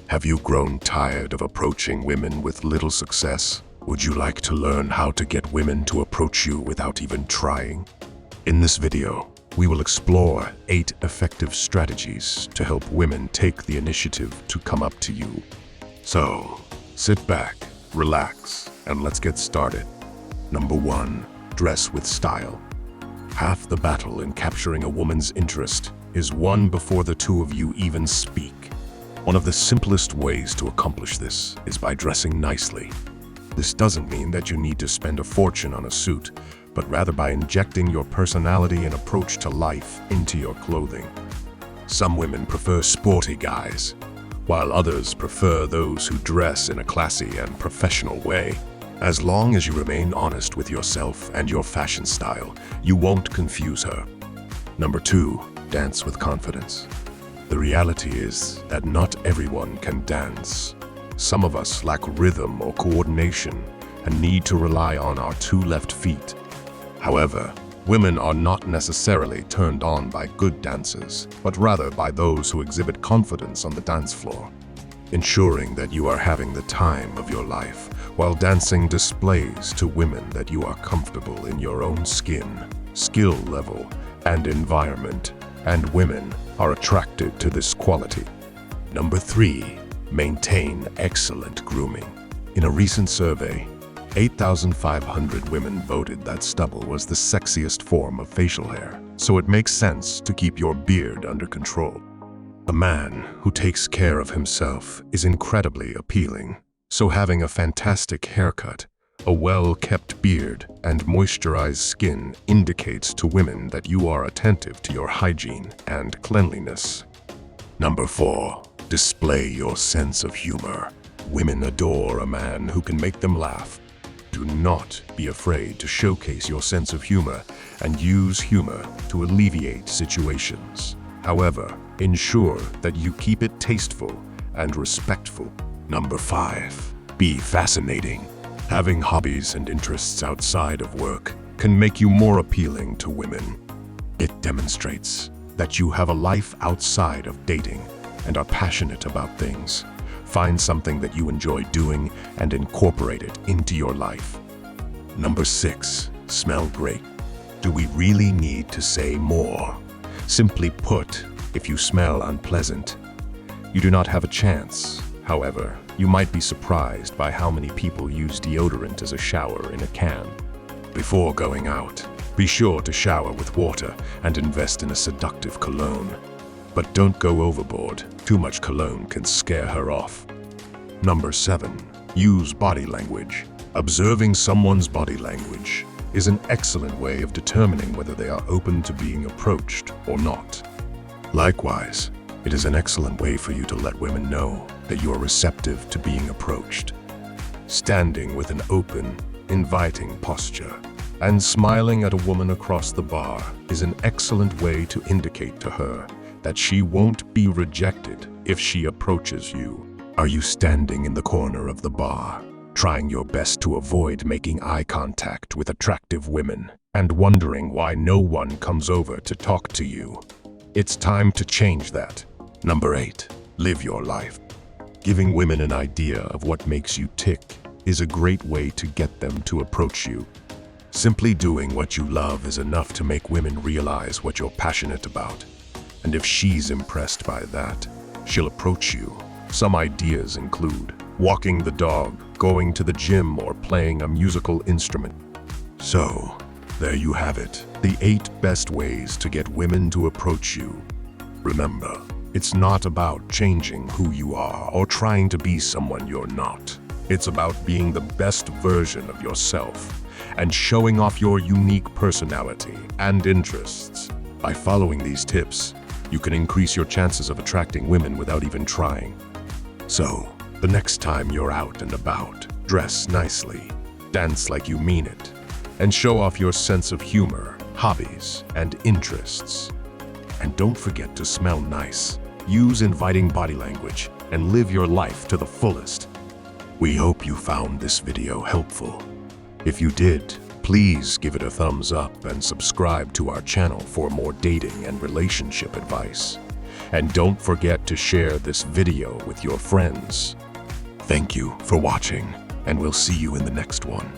Have you grown tired of approaching women with little success? Would you like to learn how to get women to approach you without even trying? In this video, we will explore 8 effective strategies to help women take the initiative to come up to you. So, sit back, relax, and let's get started. Number 1. Dress with style. Half the battle in capturing a woman's interest is won before the two of you even speak. One of the simplest ways to accomplish this is by dressing nicely. This doesn't mean that you need to spend a fortune on a suit, but rather by injecting your personality and approach to life into your clothing. Some women prefer sporty guys, while others prefer those who dress in a classy and professional way. As long as you remain honest with yourself and your fashion style, you won't confuse her. Number 2. Dance with confidence. The reality is that not everyone can dance. Some of us lack rhythm or coordination and need to rely on our 2 left feet. However, women are not necessarily turned on by good dancers, but rather by those who exhibit confidence on the dance floor. Ensuring that you are having the time of your life while dancing displays to women that you are comfortable in your own skin, skill level, and environment, and women are attracted to this quality. Number 3. Maintain excellent grooming. In a recent survey, 8,500 women voted that stubble was the sexiest form of facial hair, so it makes sense to keep your beard under control. A man who takes care of himself is incredibly appealing, so having a fantastic haircut, a well-kept beard, and moisturized skin indicates to women that you are attentive to your hygiene and cleanliness. Number 4. Display your sense of humor. Women adore a man who can make them laugh. Do not be afraid to showcase your sense of humor and use humor to alleviate situations. However, ensure that you keep it tasteful and respectful. Number 5. Be fascinating. Having hobbies and interests outside of work can make you more appealing to women. It demonstrates that you have a life outside of dating and are passionate about things. Find something that you enjoy doing and incorporate it into your life. Number 6. Smell great. Do we really need to say more? Simply put, if you smell unpleasant, you do not have a chance. However, you might be surprised by how many people use deodorant as a shower in a can. Before going out, be sure to shower with water and invest in a seductive cologne. But don't go overboard. Too much cologne can scare her off. Number 7. Use body language. Observing someone's body language is an excellent way of determining whether they are open to being approached or not. Likewise, it is an excellent way for you to let women know that you are receptive to being approached. Standing with an open, inviting posture and smiling at a woman across the bar is an excellent way to indicate to her that she won't be rejected if she approaches you. Are you standing in the corner of the bar, trying your best to avoid making eye contact with attractive women and wondering why no one comes over to talk to you? It's time to change that. Number 8. Live your life. Giving women an idea of what makes you tick is a great way to get them to approach you. Simply doing what you love is enough to make women realize what you're passionate about. And if she's impressed by that, she'll approach you. Some ideas include walking the dog, going to the gym, or playing a musical instrument. So, there you have it, the 8 best ways to get women to approach you. Remember, it's not about changing who you are or trying to be someone you're not. It's about being the best version of yourself and showing off your unique personality and interests. By following these tips, you can increase your chances of attracting women without even trying. So, the next time you're out and about, dress nicely, dance like you mean it, and show off your sense of humor, hobbies, and interests. And don't forget to smell nice, use inviting body language, and live your life to the fullest. We hope you found this video helpful. If you did, please give it a thumbs up and subscribe to our channel for more dating and relationship advice. And don't forget to share this video with your friends. Thank you for watching, and we'll see you in the next one.